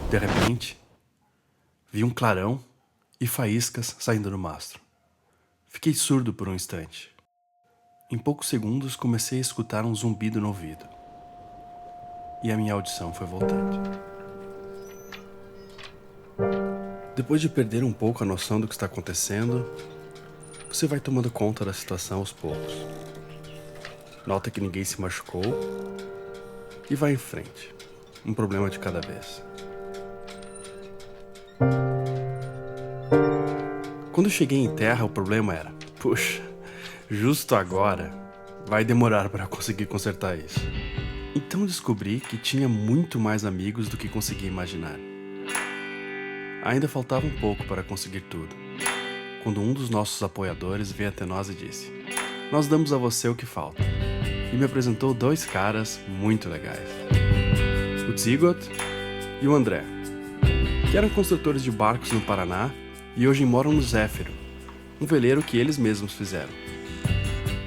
De repente, vi um clarão e faíscas saindo do mastro. Fiquei surdo por um instante. Em poucos segundos comecei a escutar um zumbido no ouvido. E a minha audição foi voltando. Depois de perder um pouco a noção do que está acontecendo, você vai tomando conta da situação aos poucos. Nota que ninguém se machucou e vai em frente. Um problema de cada vez. Quando cheguei em terra, o problema era: puxa, justo agora vai demorar para conseguir consertar isso. Então descobri que tinha muito mais amigos do que conseguia imaginar. Ainda faltava um pouco para conseguir tudo, quando um dos nossos apoiadores veio até nós e disse: nós damos a você o que falta. E me apresentou dois caras muito legais. O Zigot e o André, que eram construtores de barcos no Paraná e hoje moram no Zéfiro, um veleiro que eles mesmos fizeram.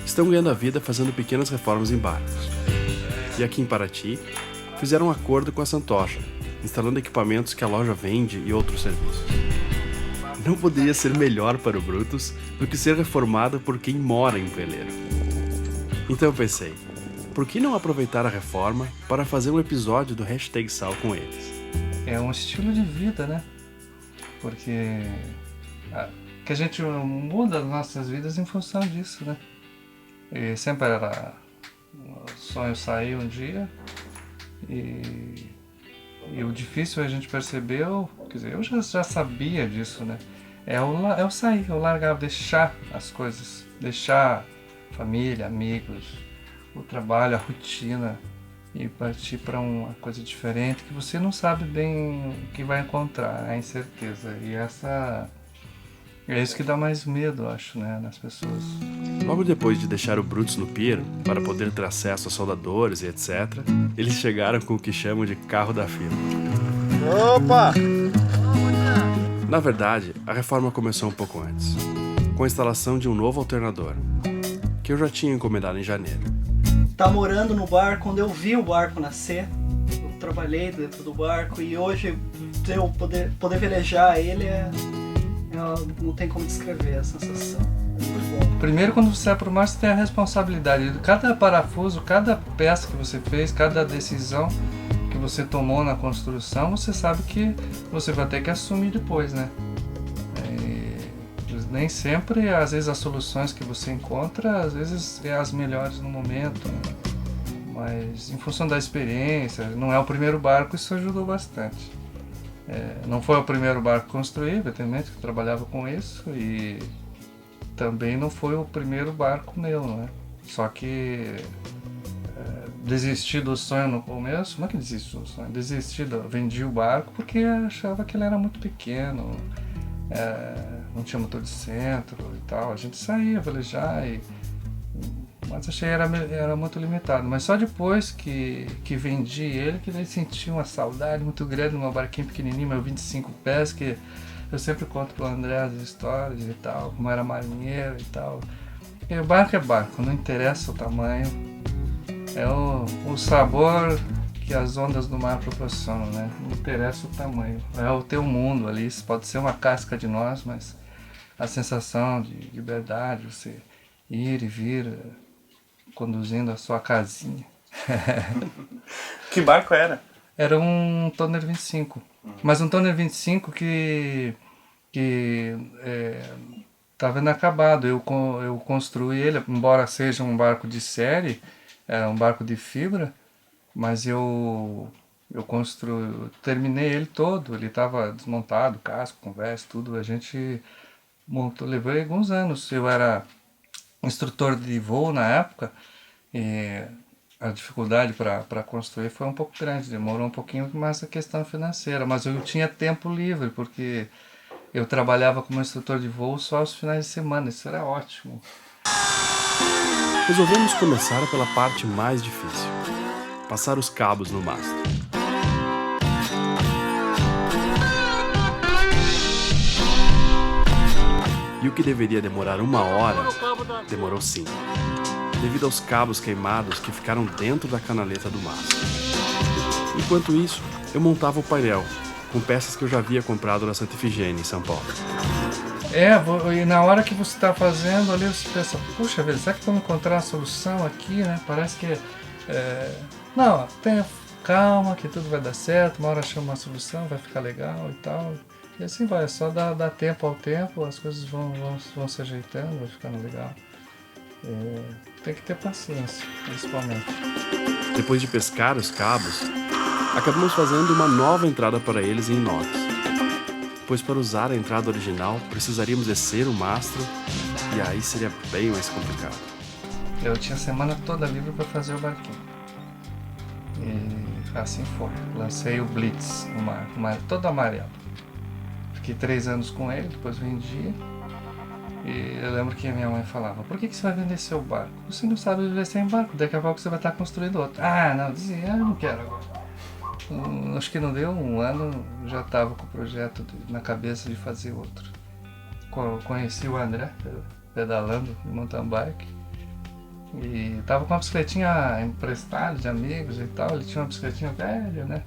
Estão ganhando a vida fazendo pequenas reformas em barcos. E aqui em Paraty, fizeram um acordo com a Santocha, instalando equipamentos que a loja vende e outros serviços. Não poderia ser melhor para o Brutus do que ser reformado por quem mora em um veleiro. Então eu pensei, por que não aproveitar a reforma para fazer um episódio do Hashtag Sal com eles? É um estilo de vida, né? Porque que a gente muda as nossas vidas em função disso, né? E sempre era o sonho sair um dia e o difícil a gente percebeu, quer dizer, eu já sabia disso, né? É o sair, o largar, deixar as coisas, deixar família, amigos, o trabalho, a rotina e partir para uma coisa diferente que você não sabe bem o que vai encontrar, a incerteza. E é isso que dá mais medo, acho, né, nas pessoas. Logo depois de deixar o Brutus no pier, para poder ter acesso a soldadores e etc., eles chegaram com o que chamam de carro da fila. Opa! Na verdade, a reforma começou um pouco antes, com a instalação de um novo alternador, que eu já tinha encomendado em janeiro. Tá morando no barco, quando eu vi o barco nascer, eu trabalhei dentro do barco e hoje eu poder velejar ele não tem como descrever a sensação. É muito bom. Primeiro, quando você é pro mar, você tem a responsabilidade de cada parafuso, cada peça que você fez, cada decisão que você tomou na construção, você sabe que você vai ter que assumir depois, né? Nem sempre, às vezes as soluções que você encontra, às vezes é as melhores no momento, né? Mas em função da experiência, não é o primeiro barco, isso ajudou bastante. Não foi o primeiro barco construído, evidentemente, que eu trabalhava com isso, e também não foi o primeiro barco meu, né? Só que desisti do sonho no começo, não é que desisti do sonho, vendi o barco porque achava que ele era muito pequeno, não tinha motor de centro e tal. A gente saía velejar, mas achei que era muito limitado. Mas só depois que vendi ele, que daí senti uma saudade muito grande no meu barquinho pequenininho, meu 25 pés, que eu sempre conto pro André as histórias e tal, como era marinheiro e tal. E o barco é barco, não interessa o tamanho, é o sabor que as ondas do mar proporcionam, né? Não interessa o tamanho, é o teu mundo ali. Isso pode ser uma casca de nós, mas a sensação de liberdade, você ir e vir conduzindo a sua casinha. Que barco era? Era um Tonner 25, mas um Tonner 25 que estava inacabado. Eu construí ele, embora seja um barco de série, era um barco de fibra, mas eu terminei ele todo, ele estava desmontado, casco, conversa, tudo, a gente montou, levei alguns anos. Eu era instrutor de voo na época e a dificuldade para construir foi um pouco grande, demorou um pouquinho mais a questão financeira, mas eu tinha tempo livre, porque eu trabalhava como instrutor de voo só aos finais de semana, isso era ótimo. Resolvemos começar pela parte mais difícil: passar os cabos no mastro. E o que deveria demorar 1 hora, demorou 5, devido aos cabos queimados que ficaram dentro da canaleta do mastro. Enquanto isso, eu montava o painel, com peças que eu já havia comprado na Santa Ifigênia, em São Paulo. E na hora que você está fazendo ali, você pensa, puxa vida, será que vamos encontrar uma solução aqui, né? Parece que... Não, tenha calma, que tudo vai dar certo, uma hora chama uma solução, vai ficar legal e tal. E assim vai, é só dar tempo ao tempo, as coisas vão se ajeitando, vai ficando legal. Tem que ter paciência, principalmente. Depois de pescar os cabos, acabamos fazendo uma nova entrada para eles em inox. Pois para usar a entrada original, precisaríamos descer o mastro e aí seria bem mais complicado. Eu tinha a semana toda livre para fazer o barquinho. E assim foi. Lancei o Blitz, todo amarelo. Fiquei 3 anos com ele, depois vendi. E eu lembro que a minha mãe falava, por que você vai vender seu barco? Você não sabe viver sem barco, daqui a pouco você vai estar construindo outro. Não, dizia, eu não quero agora. Acho que não deu um ano, já estava com o projeto na cabeça de fazer outro. Conheci o André, pedalando em mountain bike. E estava com uma bicicletinha emprestada de amigos e tal, ele tinha uma bicicletinha velha, né?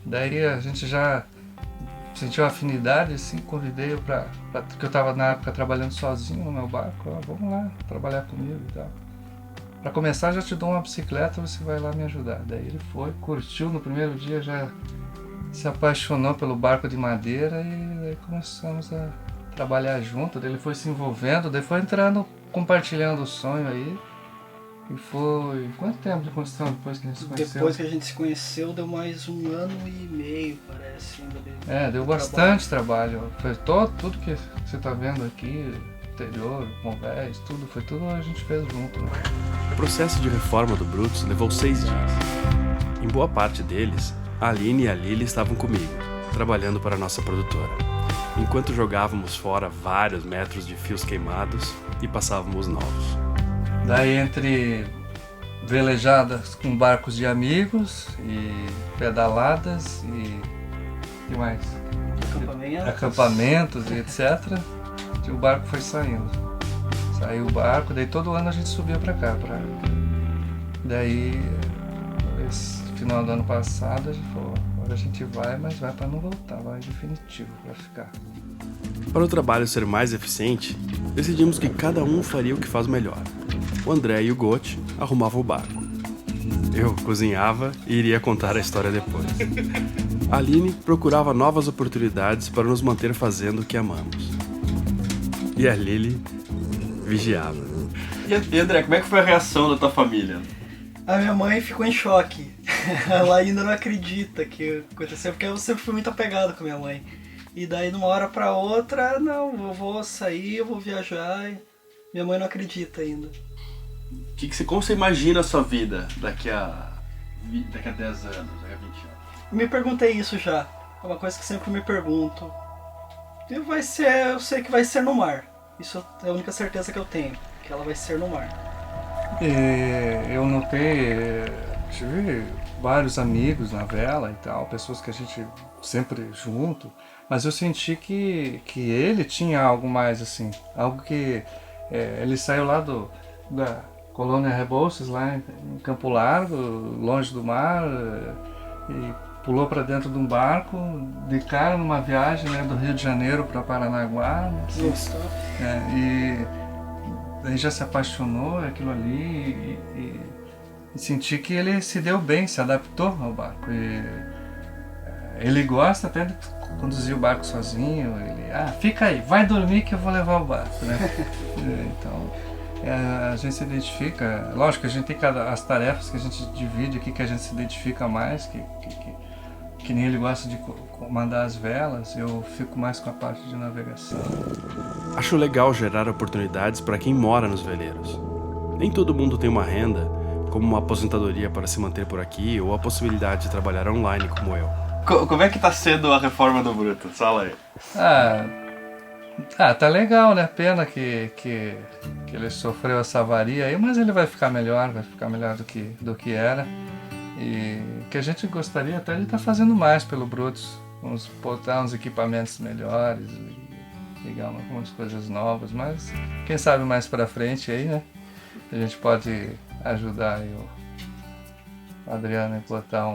Daí a gente já sentiu afinidade, assim, convidei-o porque eu estava na época trabalhando sozinho no meu barco, vamos lá trabalhar comigo e tal. Para começar, já te dou uma bicicleta, você vai lá me ajudar. Daí ele foi, curtiu no primeiro dia, já se apaixonou pelo barco de madeira e aí começamos a trabalhar junto. Daí ele foi se envolvendo, daí foi entrando, compartilhando o sonho aí. E foi... Quanto tempo de construção depois que a gente se conheceu? Depois que a gente se conheceu, deu mais 1 ano e meio, parece. Deu bastante trabalho. Foi tudo que você está vendo aqui, interior, convés, tudo a gente fez junto. Né? O processo de reforma do Brutus levou 6 dias. Em boa parte deles, a Aline e a Lili estavam comigo, trabalhando para a nossa produtora, enquanto jogávamos fora vários metros de fios queimados e passávamos novos. Daí entre velejadas com barcos de amigos e pedaladas e que mais? Acampamentos e etc. E o barco foi saindo. Saiu o barco, daí todo ano a gente subia pra cá. Daí, esse final do ano passado, a gente falou, agora a gente vai, mas vai pra não voltar, vai definitivo pra ficar. Para o trabalho ser mais eficiente, decidimos que cada um faria o que faz melhor. O André e o Gotti arrumavam o barco. Eu cozinhava e iria contar a história depois. A Aline procurava novas oportunidades para nos manter fazendo o que amamos. E a Lili vigiava. E André, como é que foi a reação da tua família? A minha mãe ficou em choque. Ela ainda não acredita que aconteceu, porque eu sempre fui muito apegado com a minha mãe. E daí, de uma hora pra outra, não, eu vou sair, eu vou viajar. Minha mãe não acredita ainda. Como você imagina a sua vida daqui a 10 anos, daqui a 20 anos? Me perguntei isso já. É uma coisa que sempre me pergunto. Eu sei que vai ser no mar. Isso é a única certeza que eu tenho, que ela vai ser no mar. Eu notei, tive vários amigos na vela e tal, pessoas que a gente sempre junto, mas eu senti que ele tinha algo mais assim, algo que ele saiu lá da Colônia Rebouças, lá em Campo Largo, longe do mar, e pulou para dentro de um barco, de cara numa viagem, né, do Rio de Janeiro para Paranaguá. Assim, e daí já se apaixonou aquilo ali e senti que ele se deu bem, se adaptou ao barco. Ele gosta até de conduzir o barco sozinho. Ele, fica aí, vai dormir que eu vou levar o barco, né? Então a gente se identifica, lógico que a gente tem as tarefas que a gente divide aqui, que a gente se identifica mais, que nem ele gosta de comandar as velas, eu fico mais com a parte de navegação. Acho legal gerar oportunidades para quem mora nos veleiros. Nem todo mundo tem uma renda, como uma aposentadoria para se manter por aqui ou a possibilidade de trabalhar online como eu. Como é que tá sendo a reforma do Brutus? Fala aí. Tá legal, né? Pena que ele sofreu essa avaria aí, mas ele vai ficar melhor do que era. E que a gente gostaria até de estar fazendo mais pelo Brutus, botar uns equipamentos melhores, ligar algumas coisas novas, mas quem sabe mais pra frente aí, né? A gente pode ajudar aí o Adriano a botar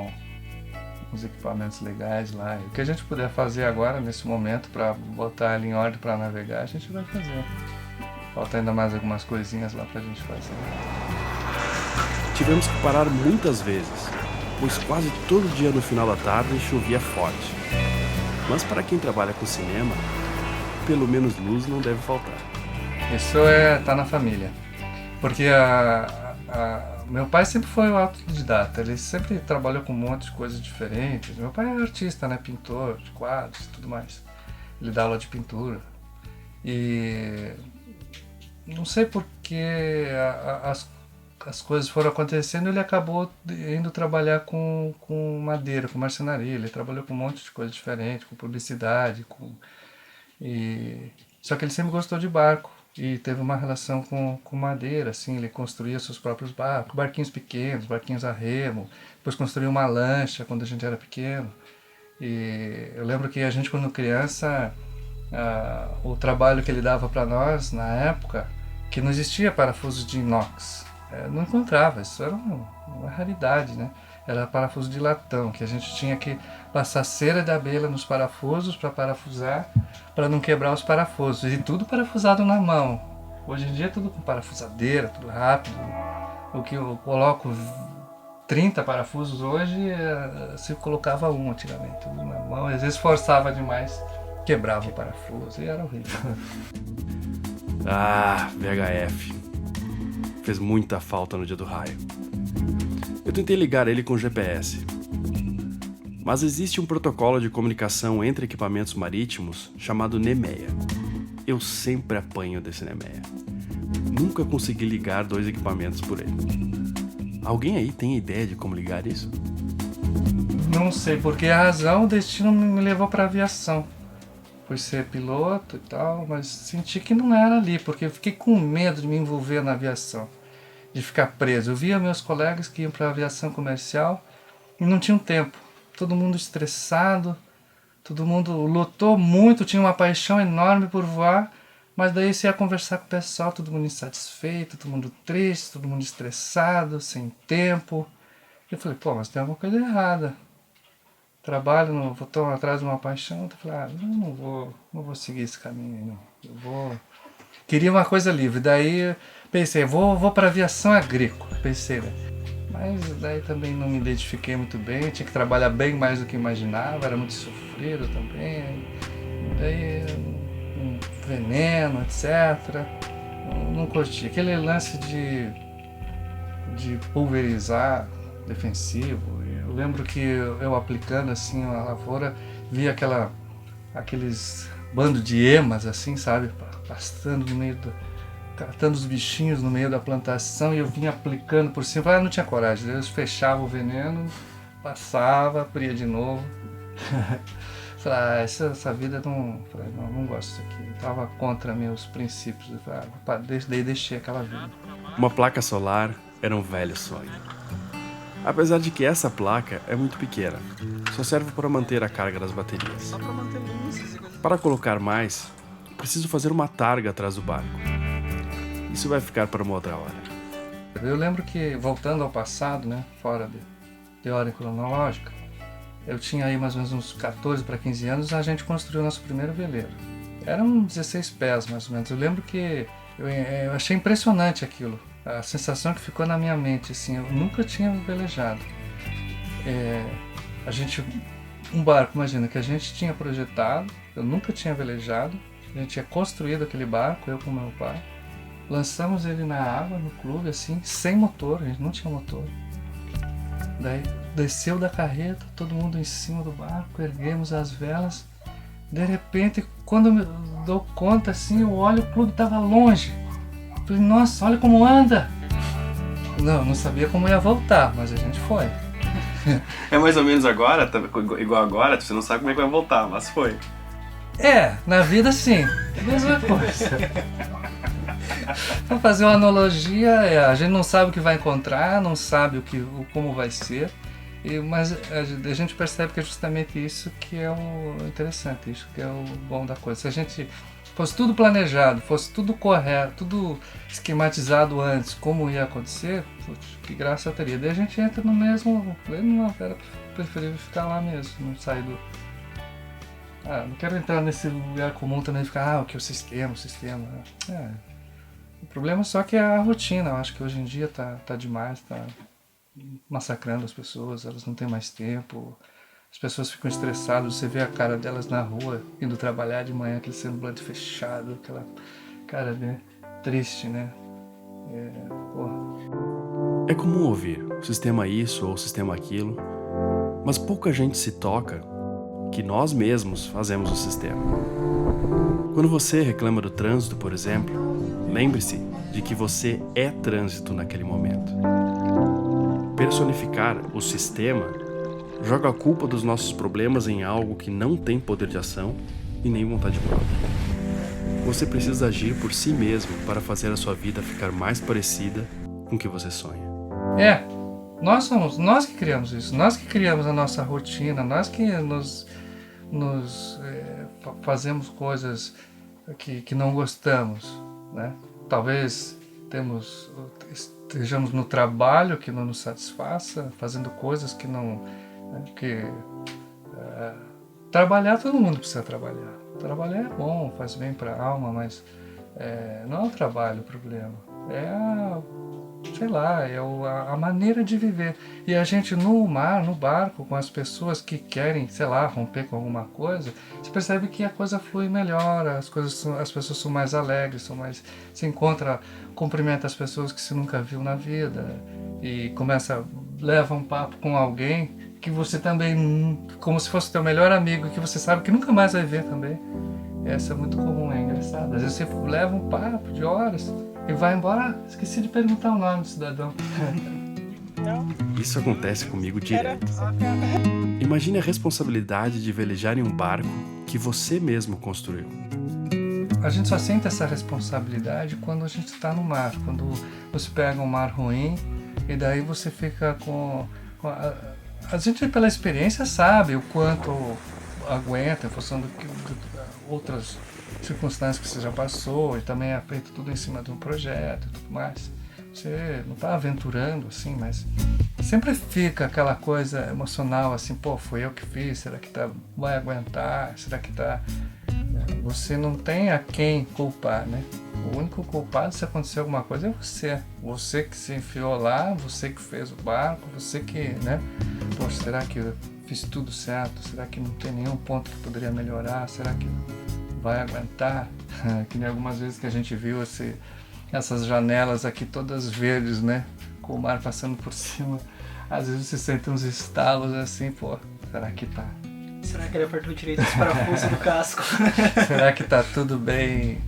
uns equipamentos legais lá. E o que a gente puder fazer agora, nesse momento, para botar ela em ordem para navegar, a gente vai fazer. Falta ainda mais algumas coisinhas lá pra gente fazer. Tivemos que parar muitas vezes, pois quase todo dia no final da tarde chovia forte. Mas para quem trabalha com cinema, pelo menos luz não deve faltar. Isso tá na família. Porque meu pai sempre foi um autodidata, ele sempre trabalhou com um monte de coisas diferentes. Meu pai é artista, né? Pintor de quadros e tudo mais. Ele dá aula de pintura. E não sei por que as coisas foram acontecendo, ele acabou indo trabalhar com madeira, com marcenaria. Ele trabalhou com um monte de coisa diferente, com publicidade, só que ele sempre gostou de barco e teve uma relação com madeira, assim. Ele construía seus próprios barcos, barquinhos pequenos, barquinhos a remo, depois construiu uma lancha quando a gente era pequeno. E eu lembro que a gente, quando criança, o trabalho que ele dava para nós na época, que não existia parafuso de inox, não encontrava, isso era uma raridade, né? Era parafuso de latão, que a gente tinha que passar cera de abelha nos parafusos para parafusar, para não quebrar os parafusos, e tudo parafusado na mão. Hoje em dia é tudo com parafusadeira, tudo rápido. O que eu coloco 30 parafusos hoje, se colocava um antigamente, tudo na mão, às vezes forçava demais, quebrava o parafuso e era horrível. VHF. Fez muita falta no dia do raio. Eu tentei ligar ele com GPS. Mas existe um protocolo de comunicação entre equipamentos marítimos chamado NEMEA. Eu sempre apanho desse NEMEA. Nunca consegui ligar 2 equipamentos por ele. Alguém aí tem ideia de como ligar isso? Não sei, porque a razão, o destino me levou para a aviação. Fui ser piloto e tal, mas senti que não era ali, porque eu fiquei com medo de me envolver na aviação, de ficar preso. Eu via meus colegas que iam para a aviação comercial e não tinham tempo. Todo mundo estressado, todo mundo lutou muito, tinha uma paixão enorme por voar, mas daí você ia conversar com o pessoal, todo mundo insatisfeito, todo mundo triste, todo mundo estressado, sem tempo. Eu falei, mas tem alguma coisa errada. Trabalho, estou atrás de uma paixão. Eu falei, não vou seguir esse caminho, não. Queria uma coisa livre. Daí pensei, vou para aviação agrícola. Pensei, né? Mas daí também não me identifiquei muito bem. Tinha que trabalhar bem mais do que imaginava. Era muito sofrido também. Daí veneno, etc. Não curti. Aquele lance de pulverizar defensivo. Eu lembro que eu aplicando assim a lavoura, via aqueles bandos de emas assim, sabe, pastando no meio catando os bichinhos no meio da plantação, e eu vinha aplicando por cima. Não tinha coragem, eu fechava o veneno, passava, abria de novo. Falei, essa vida não gosto disso aqui. Eu estava contra meus princípios. Eu falei, daí deixei aquela vida. Uma placa solar era um velho sonho. Apesar de que essa placa é muito pequena, só serve para manter a carga das baterias. Só para manter luzes e coisas. Para colocar mais, preciso fazer uma targa atrás do barco. Isso vai ficar para uma outra hora. Eu lembro que, voltando ao passado, né, fora de ordem cronológica, eu tinha aí mais ou menos uns 14 para 15 anos, a gente construiu nosso primeiro veleiro. Eram 16 pés, mais ou menos. Eu lembro que eu achei impressionante aquilo. A sensação que ficou na minha mente, assim, eu nunca tinha velejado. Um barco, imagina, que a gente tinha projetado, eu nunca tinha velejado, a gente tinha construído aquele barco, eu com meu pai. Lançamos ele na água, no clube, assim, sem motor, a gente não tinha motor. Daí desceu da carreta, todo mundo em cima do barco, erguemos as velas. De repente, quando eu me dou conta, assim, eu olho, o clube estava longe. Falei, nossa, olha como anda! Não sabia como ia voltar, mas a gente foi. É mais ou menos agora, igual agora, você não sabe como é que vai voltar, mas foi. Na vida sim, é a mesma coisa. Para fazer uma analogia, a gente não sabe o que vai encontrar, não sabe como vai ser, mas a gente percebe que é justamente isso que é o interessante, isso que é o bom da coisa. Se a gente fosse tudo planejado, fosse tudo correto, tudo esquematizado antes, como ia acontecer, putz, que graça teria. Daí a gente entra no mesmo, era preferível ficar lá mesmo, não sair do... não quero entrar nesse lugar comum também, ficar, o que é o sistema. O problema só que é a rotina, eu acho que hoje em dia tá demais, tá massacrando as pessoas, elas não têm mais tempo, as pessoas ficam estressadas, você vê a cara delas na rua, indo trabalhar de manhã, aquele semblante fechado, aquela cara, né, triste, né? É comum ouvir sistema isso ou sistema aquilo, mas pouca gente se toca que nós mesmos fazemos o sistema. Quando você reclama do trânsito, por exemplo, lembre-se de que você é trânsito naquele momento. Personificar o sistema joga a culpa dos nossos problemas em algo que não tem poder de ação e nem vontade própria. Você precisa agir por si mesmo para fazer a sua vida ficar mais parecida com o que você sonha. Nós que criamos isso, nós que criamos a nossa rotina, nós que fazemos coisas que não gostamos, né? Talvez estejamos no trabalho que não nos satisfaça, fazendo coisas que não... trabalhar, todo mundo precisa trabalhar. Trabalhar é bom, faz bem para a alma, mas não é o trabalho o problema. É a maneira de viver. E a gente no mar, no barco, com as pessoas que querem, romper com alguma coisa, você percebe que a coisa flui melhor, as pessoas são mais alegres, se encontra, cumprimenta as pessoas que você nunca viu na vida e leva um papo com alguém que você também, como se fosse teu melhor amigo, que você sabe que nunca mais vai ver também. Essa é muito comum, é engraçado. Às vezes você leva um papo de horas e vai embora, esqueci de perguntar o nome do cidadão. Isso acontece comigo direto. Imagine a responsabilidade de velejar em um barco que você mesmo construiu. A gente só sente essa responsabilidade quando a gente está no mar, quando você pega um mar ruim e daí você fica a gente, pela experiência, sabe o quanto aguenta em função de outras circunstâncias que você já passou, e também é feito tudo em cima de um projeto e tudo mais. Você não está aventurando assim, mas sempre fica aquela coisa emocional assim, fui eu que fiz, será que vai aguentar, será que você não tem a quem culpar, né? O único culpado se acontecer alguma coisa é você que se enfiou lá, você que fez o barco, você que, né? Poxa, será que eu fiz tudo certo? Será que não tem nenhum ponto que poderia melhorar? Será que vai aguentar? Que nem algumas vezes que a gente viu essas janelas aqui todas verdes, né? Com o mar passando por cima. Às vezes você sente uns estalos assim, será que tá? Será que ele apertou direito os parafusos do casco? Será que tá tudo bem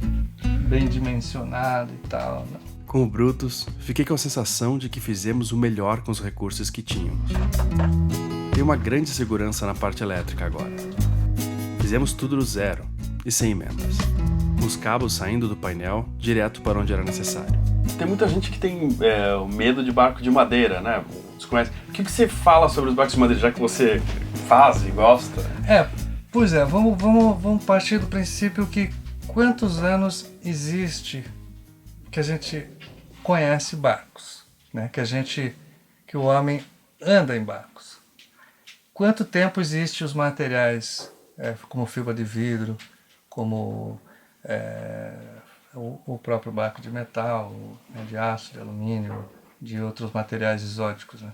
dimensionado e tal? Não. Como brutos, fiquei com a sensação de que fizemos o melhor com os recursos que tínhamos. Tem uma grande segurança na parte elétrica agora. Fizemos tudo do zero e sem emendas, com os cabos saindo do painel direto para onde era necessário. Tem muita gente que tem o medo de barco de madeira, né? Desconhece. O que você fala sobre os barcos de madeira, já que você faz e gosta? Pois é, vamos partir do princípio que quantos anos existe que a gente conhece barcos, né? Que o homem anda em barcos. Quanto tempo existe os materiais como fibra de vidro, como o próprio barco de metal, né, de aço, de alumínio, de outros materiais exóticos, né?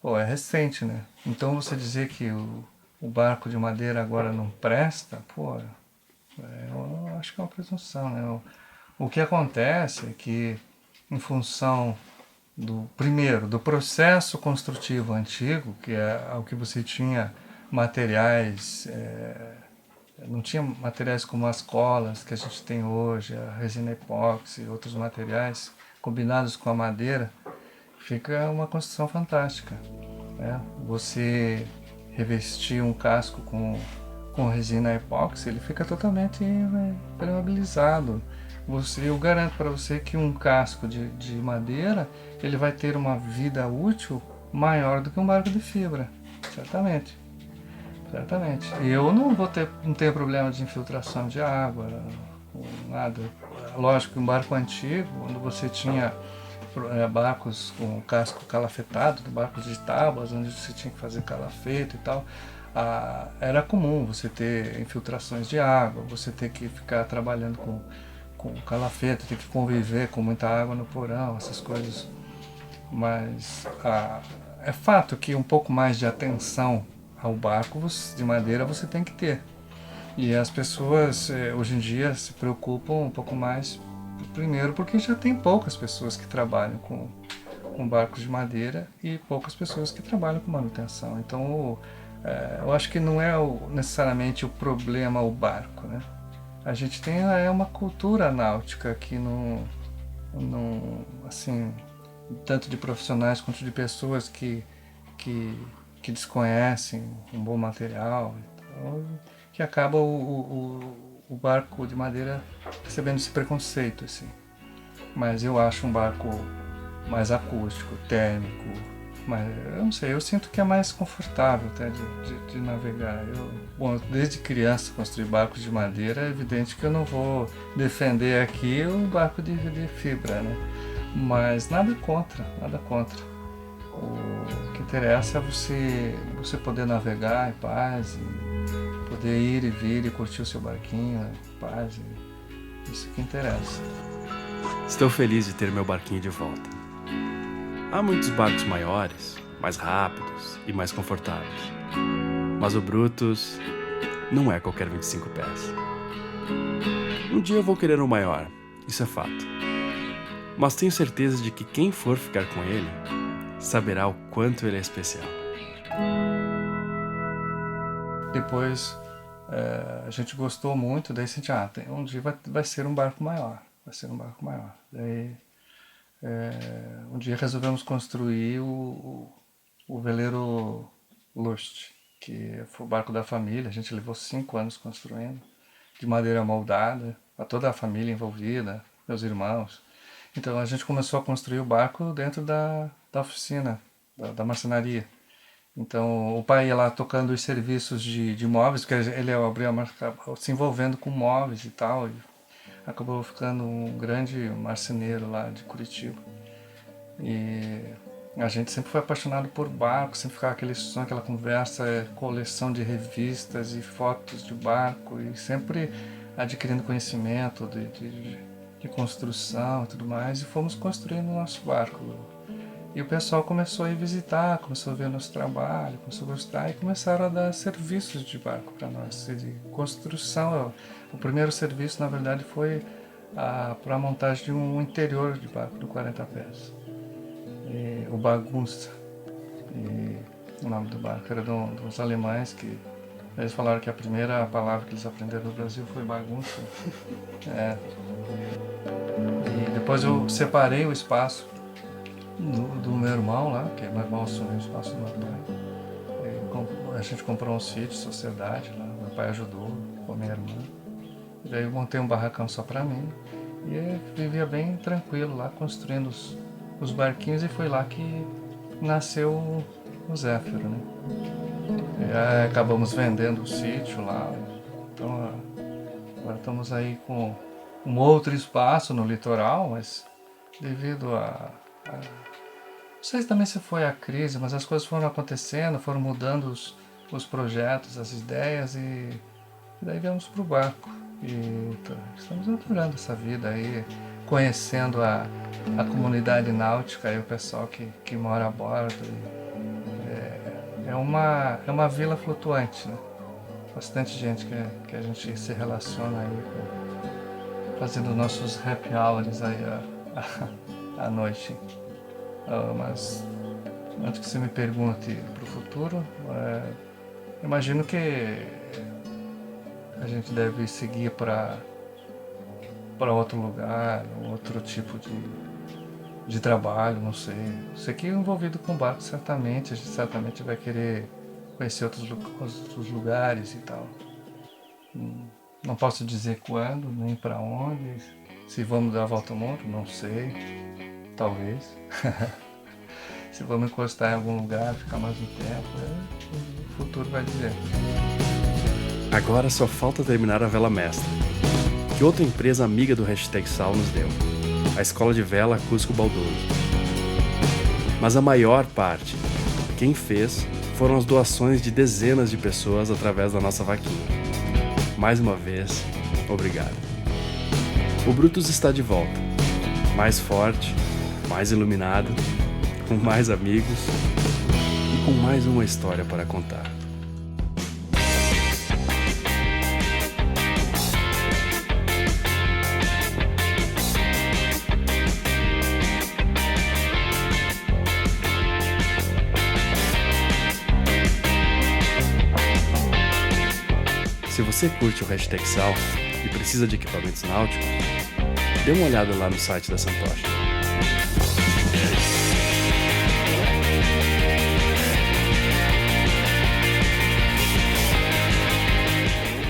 É recente, né? Então você dizer que o barco de madeira agora não presta, eu acho que é uma presunção, né? O que acontece é que, em função do processo construtivo antigo, que é o que você tinha materiais, não tinha materiais como as colas que a gente tem hoje, a resina epóxi e outros materiais combinados com a madeira, fica uma construção fantástica, né? Você revestir um casco com resina epóxi, ele fica totalmente impermeabilizado. Eu garanto para você que um casco de madeira, ele vai ter uma vida útil maior do que um barco de fibra, certamente. Certamente. E eu não tenho problema de infiltração de água, ou nada. Lógico que um barco antigo, quando você tinha barcos com casco calafetado, barcos de tábuas, onde você tinha que fazer calafeto e tal, era comum você ter infiltrações de água, você ter que ficar trabalhando com calafeto, ter que conviver com muita água no porão, essas coisas. Mas é fato que um pouco mais de atenção ao barco de madeira você tem que ter. E as pessoas hoje em dia se preocupam um pouco mais, primeiro porque já tem poucas pessoas que trabalham com barcos de madeira e poucas pessoas que trabalham com manutenção. Então eu acho que não é necessariamente o problema o barco, né? A gente tem uma cultura náutica que não assim, tanto de profissionais quanto de pessoas que desconhecem um bom material, então, que acaba o barco de madeira recebendo esse preconceito, assim. Mas eu acho um barco mais acústico, térmico, mas eu não sei, eu sinto que é mais confortável até de navegar. Desde criança construí barcos de madeira, é evidente que eu não vou defender aqui o barco de fibra, né? Mas nada contra, nada contra. O que interessa é você poder navegar em paz, e poder ir e vir e curtir o seu barquinho em paz. Isso que interessa. Estou feliz de ter meu barquinho de volta. Há muitos barcos maiores, mais rápidos e mais confortáveis. Mas o Brutus não é qualquer 25 pés. Um dia eu vou querer um maior, isso é fato. Mas tenho certeza de que quem for ficar com ele saberá o quanto ele é especial. Depois a gente gostou muito, daí a gente, um dia vai ser um barco maior, Daí um dia resolvemos construir o veleiro Lust, que foi o barco da família. A gente levou 5 anos construindo, de madeira moldada, a toda a família envolvida, meus irmãos. Então a gente começou a construir o barco dentro da oficina, da marcenaria. Então o pai ia lá tocando os serviços de móveis, porque ele abriu a marca, se envolvendo com móveis e tal, e acabou ficando um grande marceneiro lá de Curitiba. E a gente sempre foi apaixonado por barco, sempre ficava aquele som, aquela conversa, coleção de revistas e fotos de barco, e sempre adquirindo conhecimento de construção e tudo mais, e fomos construindo o nosso barco. E o pessoal começou a ir visitar, começou a ver nosso trabalho, começou a gostar e começaram a dar serviços de barco para nós, de construção. O primeiro serviço, na verdade, foi para a montagem de um interior de barco de 40 pés. O Bagunça, o nome do barco era de uns alemães que eles falaram que a primeira palavra que eles aprenderam no Brasil foi bagunça. E depois eu separei o espaço do meu irmão lá, que meu irmão assumiu o espaço do meu pai. A gente comprou um sítio, sociedade lá, meu pai ajudou com a minha irmã. E daí eu montei um barracão só para mim e vivia bem tranquilo lá, construindo os barquinhos, e foi lá que nasceu o Zéfiro, né? E acabamos vendendo o sítio lá, então agora estamos aí com um outro espaço no litoral, mas devido não sei também se foi a crise, mas as coisas foram acontecendo, foram mudando os projetos, as ideias, e daí viemos para o barco. E estamos adorando essa vida aí, conhecendo a comunidade náutica e o pessoal que mora a bordo. É uma vila flutuante, né? Bastante gente que a gente se relaciona aí, fazendo nossos happy hours aí à noite. Mas antes que você me pergunte para o futuro, imagino que a gente deve seguir para outro lugar, outro tipo de trabalho, não sei. Sei que envolvido com barco, certamente, a gente certamente vai querer conhecer outros lugares e tal. Não posso dizer quando, nem para onde, se vamos dar a volta ao mundo, não sei, talvez. Se vamos encostar em algum lugar, ficar mais um tempo, o futuro vai dizer. Agora só falta terminar a vela mestra, que outra empresa amiga do Hashtag Sal nos deu, a Escola de Vela Cusco Baldoso. Mas a maior parte, quem fez, foram as doações de dezenas de pessoas através da nossa vaquinha. Mais uma vez, obrigado. O Brutus está de volta, mais forte, mais iluminado, com mais amigos e com mais uma história para contar. Se você curte o Hashtag Sal e precisa de equipamentos náuticos, dê uma olhada lá no site da Santocha.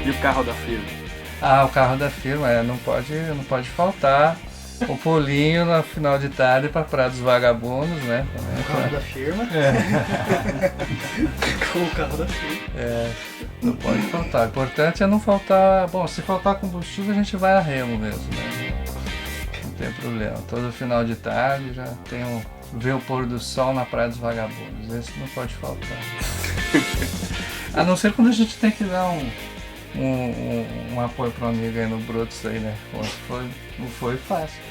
E o carro da firma? O carro da firma, não pode faltar. O pulinho no final de tarde para Praia dos Vagabundos, né? O carro da firma. Com o carro da firma. Não pode faltar. O importante é não faltar. Bom, se faltar combustível a gente vai a remo mesmo, né? Não tem problema. Todo final de tarde já tem ver o pôr do sol na Praia dos Vagabundos. Esse não pode faltar. A não ser quando a gente tem que dar um apoio para um amigo aí no Brutus aí, né? Não foi fácil.